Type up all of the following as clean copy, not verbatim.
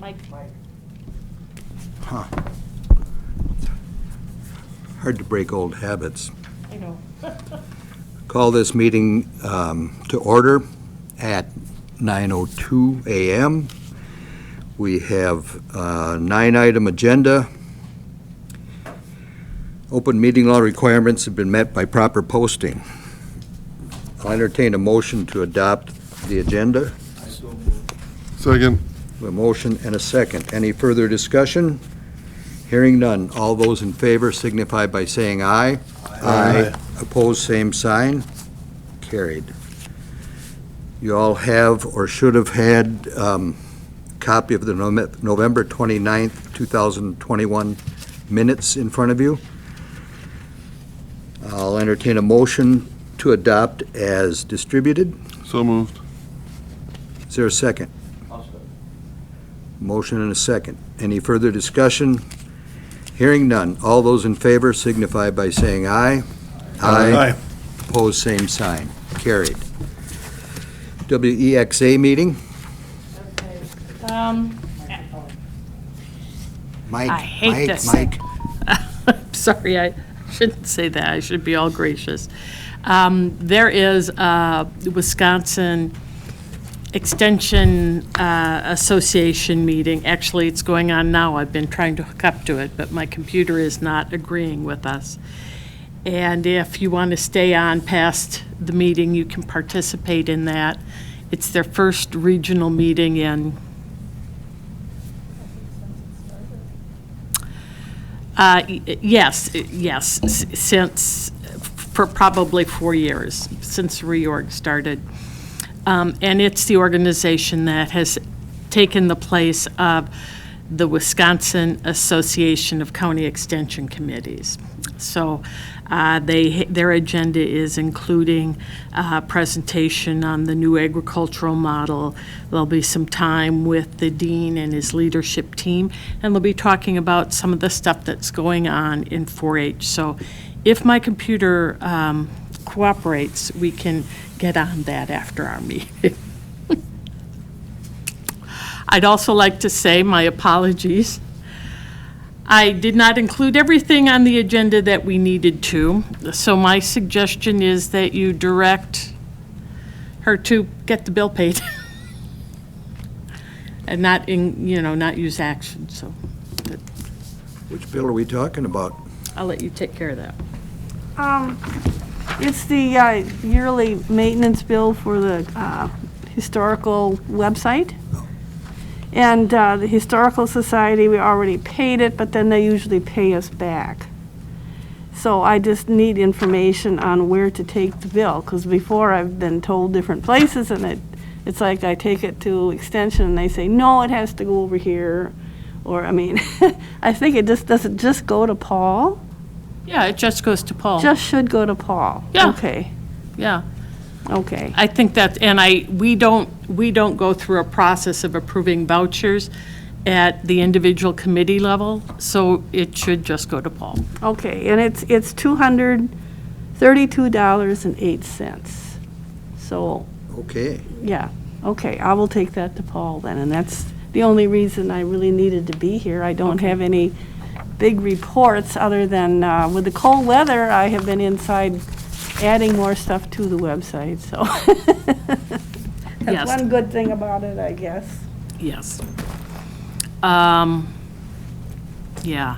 Mike. Huh. Hard to break old habits. I know. Call this meeting to order at 9:02 a.m. We have a 9-item agenda. Open meeting law requirements have been met by proper posting. I'll entertain a motion to adopt the agenda. Second. A motion and a second. Any further discussion? Hearing none. All those in favor signify by saying aye. Aye. Opposed, same sign. Carried. You all have or should have had a copy of the November 29th, 2021 minutes in front of you. I'll entertain a motion to adopt as distributed. So moved. Is there a second? Motion and a second. Any further discussion? Hearing none. All those in favor signify by saying aye. Aye. Opposed, same sign. Carried. WEXA meeting. Mike, I hate this. Mike. Sorry, I shouldn't say that. I should be all gracious. There is a Wisconsin Extension Association meeting. Actually, it's going on now. I've been trying to hook up to it, but my computer is not agreeing with us. And if you want to stay on past the meeting, you can participate in that. It's their first regional meeting in yes, since, for probably 4 years, since reorg started. And it's the organization that has taken the place of the Wisconsin Association of County Extension Committees. So their agenda is including a presentation on the new agricultural model. There'll be some time with the dean and his leadership team, and they'll be talking about some of the stuff that's going on in 4-H. So if my computer cooperates, we can get on that after our meeting. I'd also like to say my apologies. I did not include everything on the agenda that we needed to, so my suggestion is that you direct her to get the bill paid and not use action. So Which bill are we talking about? I'll let you take care of that. It's the yearly maintenance bill for the historical website. And the Historical Society, we already paid it, but then they usually pay us back. So I just need information on where to take the bill, because before I've been told different places, and it's like I take it to Extension, and they say, no, it has to go over here. Or, I mean, I think does it just go to Paul? Yeah, it just goes to Paul. Just should go to Paul. Yeah. Okay. Yeah. Okay. I think that, and we don't go through a process of approving vouchers at the individual committee level, so it should just go to Paul. Okay, and it's $232.08. So, Okay. yeah, okay, I will take that to Paul then, and that's the only reason I really needed to be here. I don't have any big reports other than with the cold weather, I have been inside adding more stuff to the website, so. That's Yes. one good thing about it, I guess. Yes. Yeah.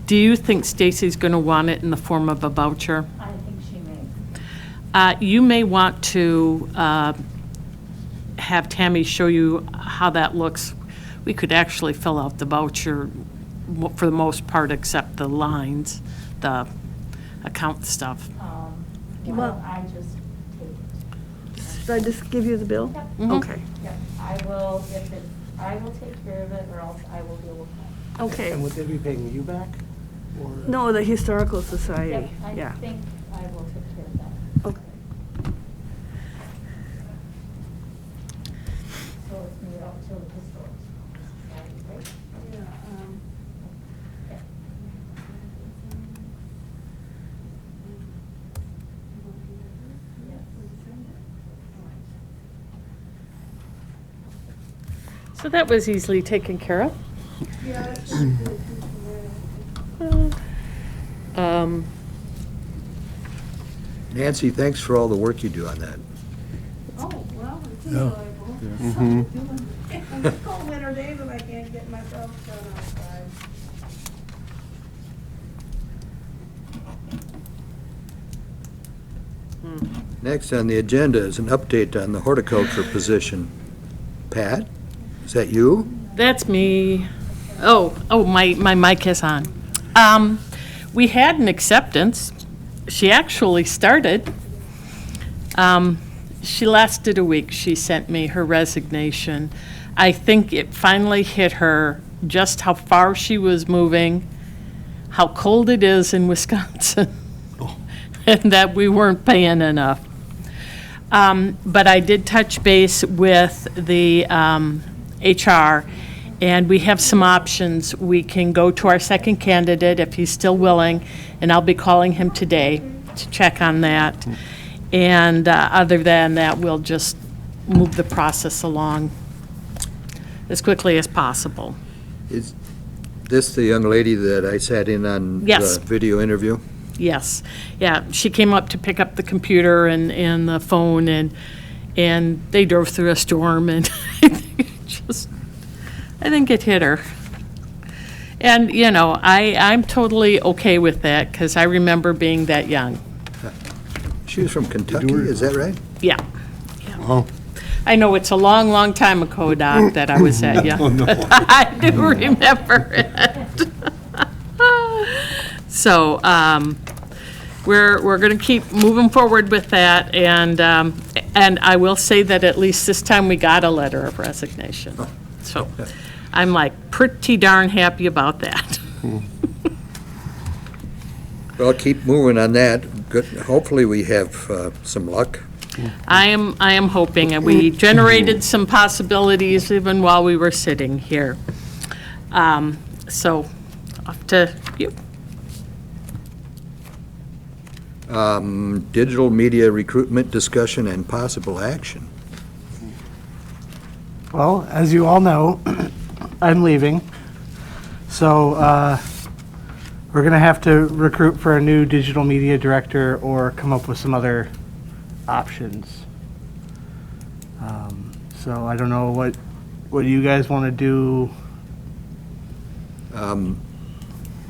Do you think Stacy's going to want it in the form of a voucher? I think she may. You may want to have Tammy show you how that looks. We could actually fill out the voucher for the most part, except the lines, the account stuff. Well- I just take it. Should I just give you the bill? Yep. Mhm. Okay, Yep, I will take care of it, or else I will deal with it. okay. And would they be paying you back? Or No, the Historical Society, Yep, I yeah. think I will take care of that. Okay. So it's me up to the historical society, right? So that was easily taken care of. Um, Nancy, thanks for all the work you do on that. Oh, well, it's enjoyable. Mhm. It's cold winter days and I can't get myself done outside. Next on the agenda is an update on the horticulture position. Pat, is that you? That's me. My mic is on. We had an acceptance. She actually started. She lasted a week. She sent me her resignation. I think it finally hit her just how far she was moving, how cold it is in Wisconsin, and that we weren't paying enough. But I did touch base with the HR, and we have some options. We can go to our second candidate if he's still willing, and I'll be calling him today to check on that. And other than that, we'll just move the process along as quickly as possible. Is this the young lady that I sat in on Yes. the video interview? Yes, yeah, she came up to pick up the computer and the phone, and they drove through a storm, and I think it hit her. And, I'm totally okay with that, because I remember being that young. She was from Kentucky, is that right? Yeah. Oh, I know it's a long, long time ago, Doc, that I was that young. I do remember it. So, we're going to keep moving forward with that, and I will say that at least this time we got a letter of resignation. So, I'm like pretty darn happy about that. Well, keep moving on that. Good. Hopefully we have some luck. I am hoping, and we generated some possibilities even while we were sitting here. So, off to you. Digital media recruitment discussion and possible action. Well, as you all know, I'm leaving. So we're going to have to recruit for a new digital media director or come up with some other options. So I don't know what you guys want to do.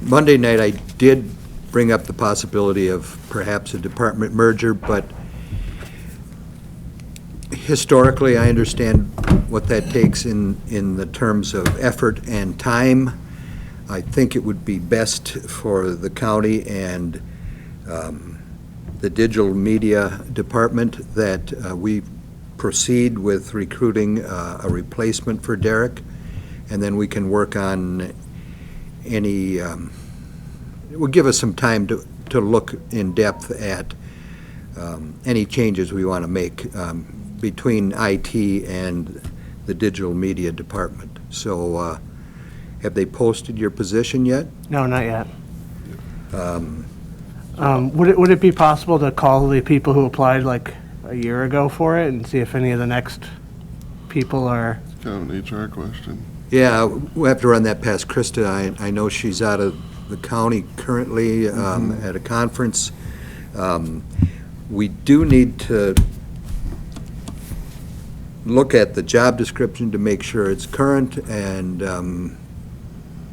Monday night, I did bring up the possibility of perhaps a department merger, but historically, I understand what that takes in the terms of effort and time. I think it would be best for the county and the digital media department that we proceed with recruiting a replacement for Derek, and then we can work on any, it will give us some time to look in depth at any changes we want to make between IT and the digital media department. So have they posted your position yet? No, not yet. Would it be possible to call the people who applied like a year ago for it and see if any of the next people are? it's kind of an HR question. Yeah, we'll have to run that past Krista. I know she's out of the county currently at a conference. We do need to look at the job description to make sure it's current, and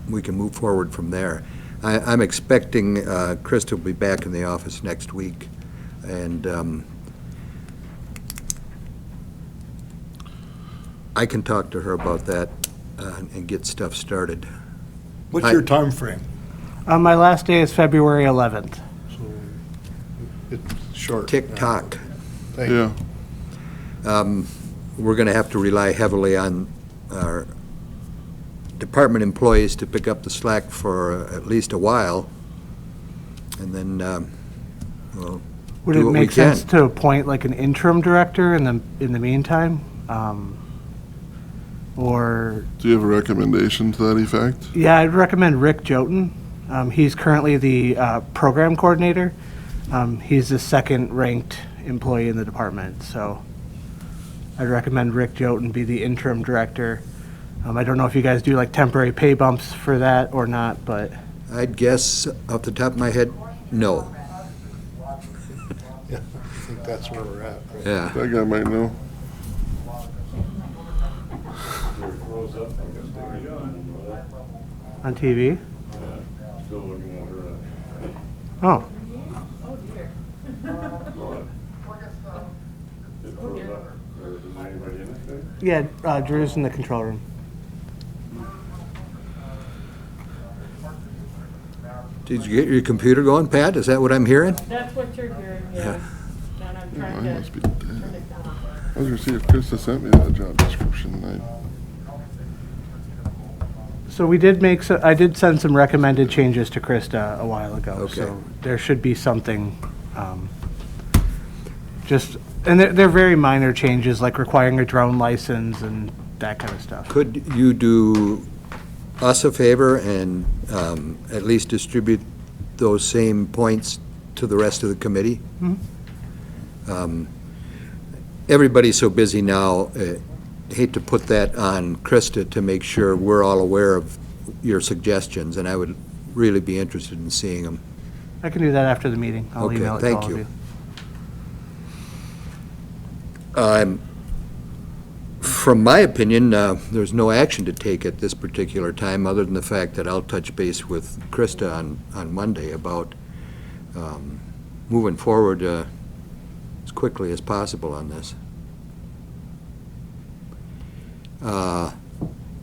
we can move forward from there. I'm expecting Krista will be back in the office next week, and I can talk to her about that and get stuff started. What's your time frame? My last day is February 11th. So it's short. Tick-tock. Thank you. Yeah. We're going to have to rely heavily on our department employees to pick up the slack for at least a while, and then we'll Would do it what we make sense can. to appoint like an interim director in the meantime? Or, Do you have a recommendation to that effect? yeah, I'd recommend Rick Joten. He's currently the program coordinator. He's the second ranked employee in the department, so I'd recommend Rick Joten be the interim director. I don't know if you guys do like temporary pay bumps for that or not, but I'd guess off the top of my head, no. Yeah, I think that's where we're at. right? Yeah. That guy might know. on TV. Oh, yeah, Drew's in the control room. Did you get your computer going, Pat? Is that what I'm hearing? That's what you're hearing, Yeah. And I'm Mine trying to must be turn dead. it down. I was gonna see if Krista sent me that job description. So we did I did send some recommended changes to Krista a while ago. Okay. So there should be something, and they're very minor changes, like requiring a drone license and that kind of stuff. Could you do us a favor and at least distribute those same points to the rest of the committee? Everybody's so busy now, hate to put that on Krista to make sure we're all aware of your suggestions, and I would really be interested in seeing them. I can do that after the meeting. I'll Okay, email it to thank all of you. you. From my opinion, there's no action to take at this particular time, other than the fact that I'll touch base with Krista on Monday about moving forward as quickly as possible on this.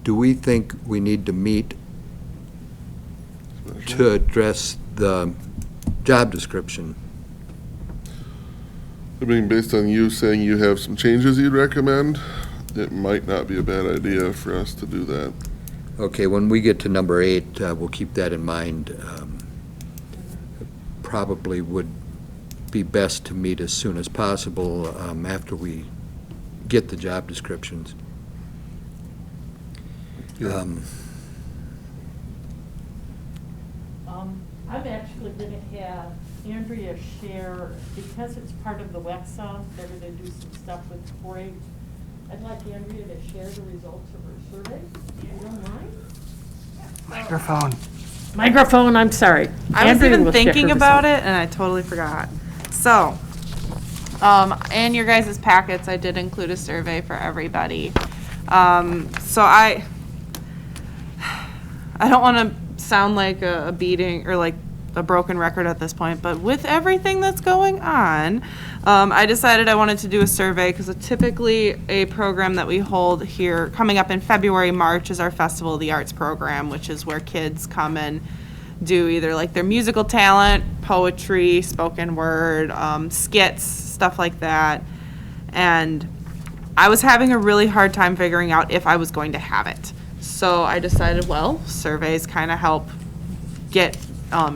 Do we think we need to meet to address the job description? I mean, based on you saying you have some changes you'd recommend, it might not be a bad idea for us to do that. Okay, when we get to number 8, we'll keep that in mind. Probably would be best to meet as soon as possible after we get the job descriptions. I'm actually going to have Andrea share, because it's part of the WEXA, they're going to do some stuff with 4-H. I'd like Andrea to share the results of her survey, if you don't mind. Microphone. Microphone, I'm sorry. I was Andrea even will share thinking her about results. it, and I totally forgot. So, in your guys' packets, I did include a survey for everybody. So I don't want to sound like a beating or like a broken record at this point, but with everything that's going on, I decided I wanted to do a survey because typically a program that we hold here coming up in February, March is our Festival of the Arts program, which is where kids come and do either like their musical talent, poetry, spoken word, skits, stuff like that. And I was having a really hard time figuring out if I was going to have it. So I decided, well, surveys kind of help get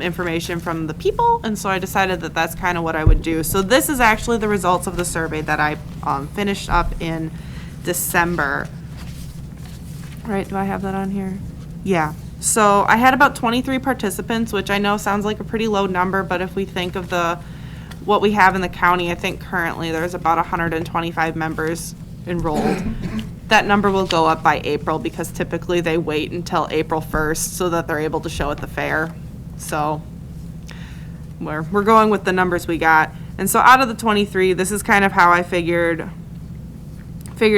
information from the people, and so I decided that that's kind of what I would do. So this is actually the results of the survey that I finished up in December. Right, do I have that on here? Yeah. So I had about 23 participants, which I know sounds like a pretty low number, but if we think of what we have in the county, I think currently there's about 125 members enrolled. That number will go up by April because typically they wait until April 1st so that they're able to show at the fair. So we're going with the numbers we got. And so out of the 23, this is kind of how I figured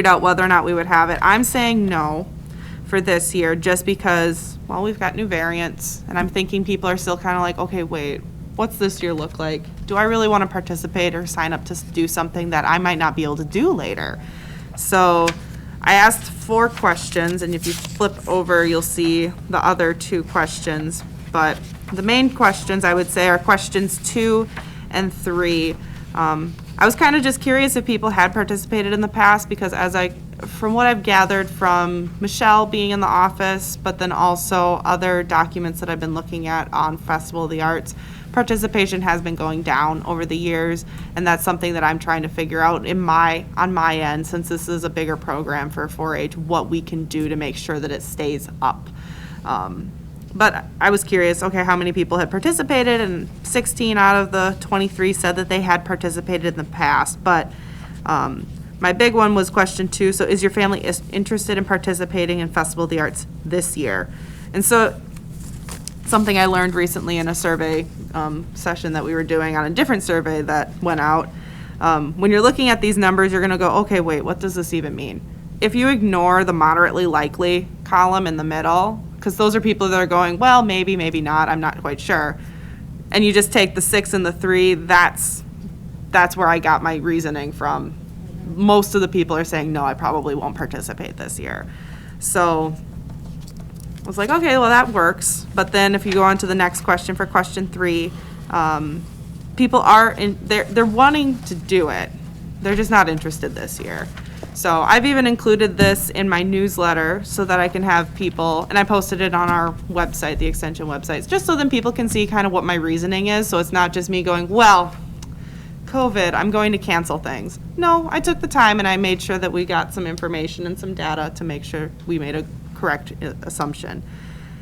out whether or not we would have it. I'm saying no for this year just because, well, we've got new variants, and I'm thinking people are still kind of like, okay, wait, what's this year look like? Do I really want to participate or sign up to do something that I might not be able to do later? So I asked 4 questions, and if you flip over, you'll see the other 2 questions. But the main questions, I would say, are questions 2 and 3. I was kind of just curious if people had participated in the past because from what I've gathered from Michelle being in the office, but then also other documents that I've been looking at on Festival of the Arts, participation has been going down over the years, and that's something that I'm trying to figure out on my end, since this is a bigger program for 4-H, what we can do to make sure that it stays up. But I was curious, okay, how many people had participated, and 16 out of the 23 said that they had participated in the past. But my big one was question 2. So is your family interested in participating in Festival of the Arts this year? And so something I learned recently in a survey session that we were doing on a different survey that went out. When you're looking at these numbers, you're going to go, okay, wait, what does this even mean? If you ignore the moderately likely column in the middle, because those are people that are going, well, maybe, maybe not, I'm not quite sure, and you just take the 6 and the 3, that's where I got my reasoning from. Most of the people are saying, no, I probably won't participate this year. So I was like, okay, well, that works. But then if you go on to the next question for question 3, people are they're wanting to do it. They're just not interested this year. So I've even included this in my newsletter so that I can have people, and I posted it on our website, the extension websites, just so then people can see kind of what my reasoning is. So it's not just me going, well, COVID, I'm going to cancel things. No, I took the time and I made sure that we got some information and some data to make sure we made a correct assumption.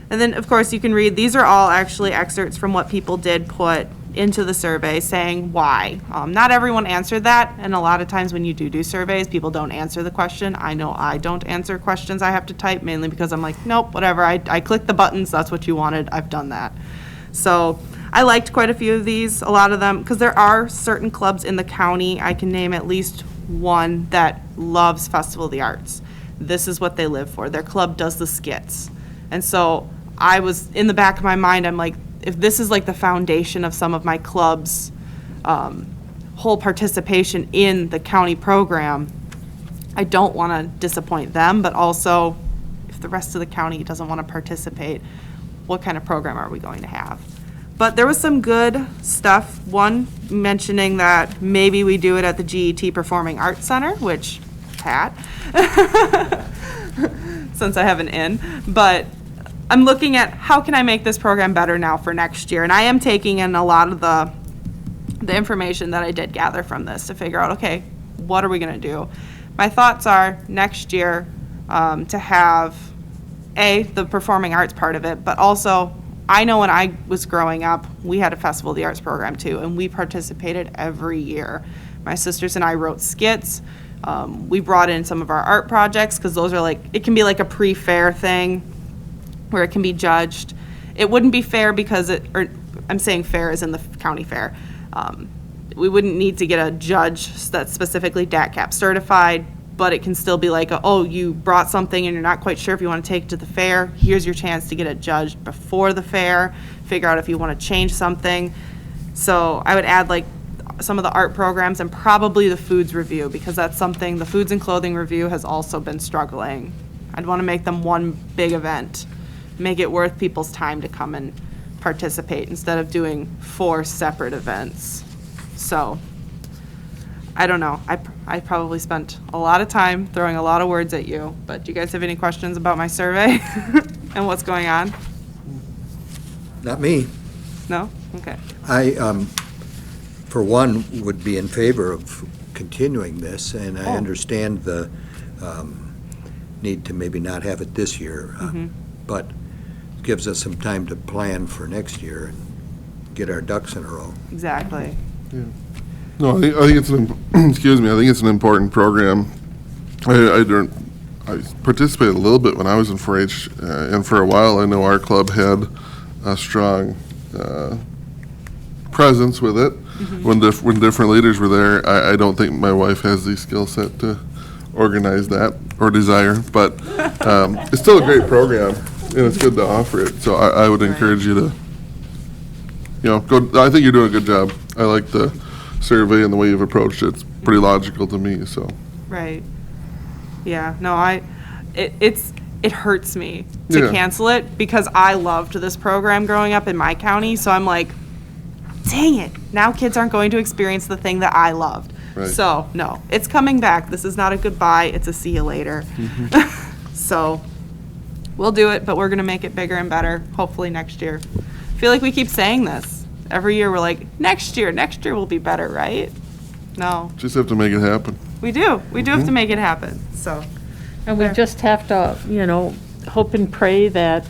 And then, of course, you can read, these are all actually excerpts from what people did put into the survey saying why. Not everyone answered that, and a lot of times when you do surveys, people don't answer the question. I know I don't answer questions I have to type, mainly because I'm like, nope, whatever, I clicked the buttons, that's what you wanted, I've done that. So I liked quite a few of these, a lot of them, because there are certain clubs in the county, I can name at least one that loves Festival of the Arts. This is what they live for. Their club does the skits. And so I was, in the back of my mind, I'm like, if this is like the foundation of some of my club's whole participation in the county program, I don't want to disappoint them, but also if the rest of the county doesn't want to participate, what kind of program are we going to have? But there was some good stuff. One mentioning that maybe we do it at the GET Performing Arts Center, which, Pat, since I have an in, but I'm looking at how can I make this program better now for next year, and I am taking in a lot of the information that I did gather from this to figure out, okay, what are we going to do? My thoughts are next year to have the performing arts part of it, but also I know when I was growing up, we had a Festival of the Arts program too, and we participated every year. My sisters and I wrote skits. We brought in some of our art projects because those are like, it can be like a pre-fair thing where it can be judged. It wouldn't be fair because I'm saying fair as in the county fair. We wouldn't need to get a judge that's specifically DATCAP certified, but it can still be like, oh, you brought something and you're not quite sure if you want to take it to the fair. Here's your chance to get it judged before the fair, figure out if you want to change something. So I would add like some of the art programs and probably the foods review, because that's something, the foods and clothing review has also been struggling. I'd want to make them one big event, make it worth people's time to come and participate instead of doing 4 separate events. So I don't know. I probably spent a lot of time throwing a lot of words at you, but do you guys have any questions about my survey and what's going on? Not me. No? Okay. I, for one, would be in favor of continuing this, and I understand the need to maybe not have it this year, but it gives us some time to plan for next year and get our ducks in a row. Exactly. Yeah. No, I think it's excuse me, I think it's an important program. I participated a little bit when I was in 4-H, and for a while I know our club had a strong presence with it. When different leaders were there. I don't think my wife has the skill set to organize that or desire, but it's still a great program and it's good to offer it. So I would encourage you to, go. I think you're doing a good job. I like the survey and the way you've approached it. It's pretty logical to me. So. Right. Yeah. No. It hurts me to cancel it because I loved this program growing up in my county. So I'm like, dang it, now kids aren't going to experience the thing that I loved. Right. So, no, it's coming back. This is not a goodbye, it's a see you later. So, we'll do it, but we're going to make it bigger and better, hopefully next year. I feel like we keep saying this. Every year we're like, next year will be better, right? No. Just have to make it happen. We do. We do have to make it happen, so. And we just have to, hope and pray that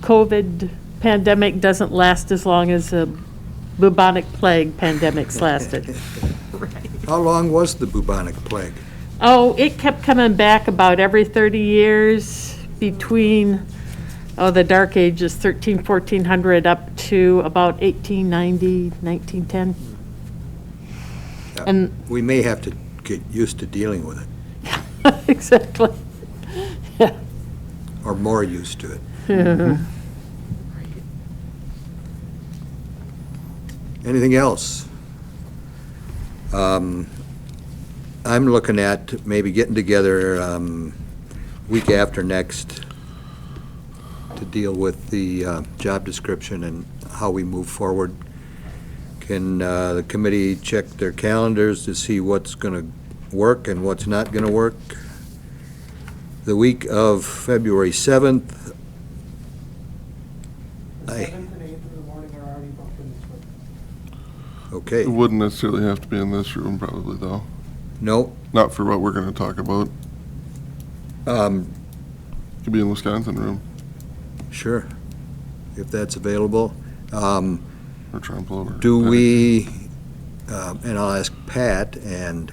COVID pandemic doesn't last as long as the Bubonic plague pandemics lasted. How long was the bubonic plague? Oh, it kept coming back about every 30 years between, the dark ages, 1400 up to about 1890, 1910. And We may have to get used to dealing with it, exactly. Yeah. or more used to it. Anything else? I'm looking at maybe getting together week after next to deal with the job description and how we move forward. Can the committee check their calendars to see what's going to work and what's not going to work? The week of February 7th, 7th and 8th in the morning are already booked in this room. okay, It wouldn't necessarily have to be in this room probably though. no, Not for what we're gonna talk about. Could be in Wisconsin room sure, if that's available. or Trempealeau. or- Do we, and I'll ask Pat and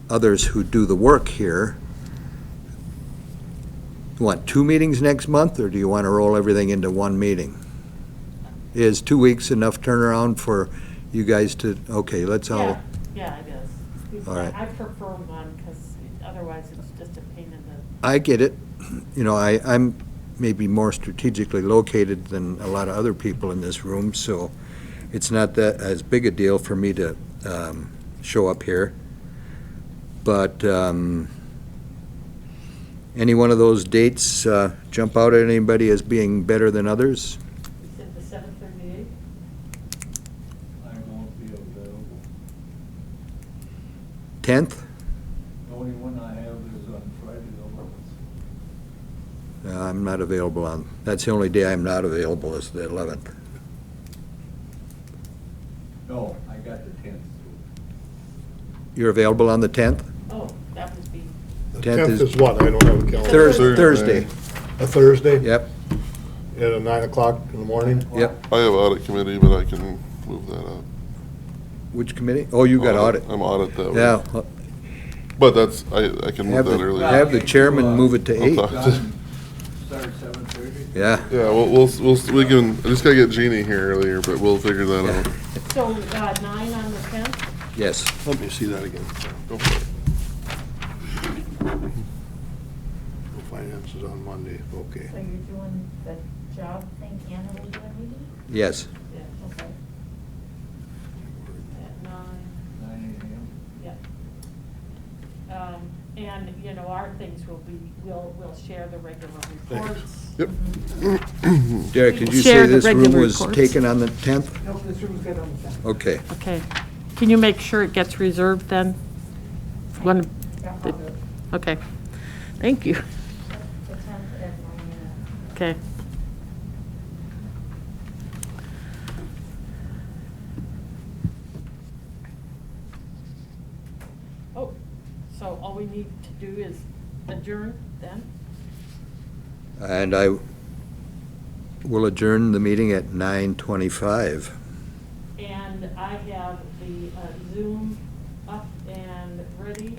others who do the work here, you want 2 meetings next month, or do you want to roll everything into 1 meeting? Is 2 weeks enough turnaround for you guys to, okay, let's all, Yeah, it is. All right. I prefer one, because otherwise it's just a pain in the. I get it. You know, I'm maybe more strategically located than a lot of other people in this room, so it's not that as big a deal for me to show up here. But any one of those dates jump out at anybody as being better than others? Is it the 7th or the 8th? I won't be available. 10th? The only one I have is on Friday the 11th. I'm not available on, that's the only day I'm not available is the 11th. No, I got the 10th. You're available on the 10th? Oh, that would be. The 10th 10th is- is what? I don't have a calendar. Thursday. A Thursday? Yep, At 9 o'clock in the morning? yep. I have audit committee, but I can move that up. Which committee? Oh, you got audit. I'm audit that week. Yeah, But that's, I can move have that the, earlier. have the chairman move it to I'll 8. talk to- Start at 7:30? Yeah. Yeah, we can, I just gotta get Jeannie here earlier, but we'll figure that out. So, 9 on the 10th? Yes. Let me see that again. Go for it. Finance is on Monday, okay. So you're doing the job thing and a regular meeting? Yes. Yeah, okay. At 9, 9 a.m.? yeah. And, our things will be, we'll share the regular reports. Yep. Derek, did you Share say the this room regular was reports. taken on the 10th? Nope, this room's good on the 10th. Okay. Okay. Can you make sure it gets reserved then? One, Yeah, I'll do it. okay. Thank you. The 10th at 9 a.m. Okay. Oh, so all we need to do is adjourn then? And I will adjourn the meeting at 9:25. And I have the Zoom up and ready.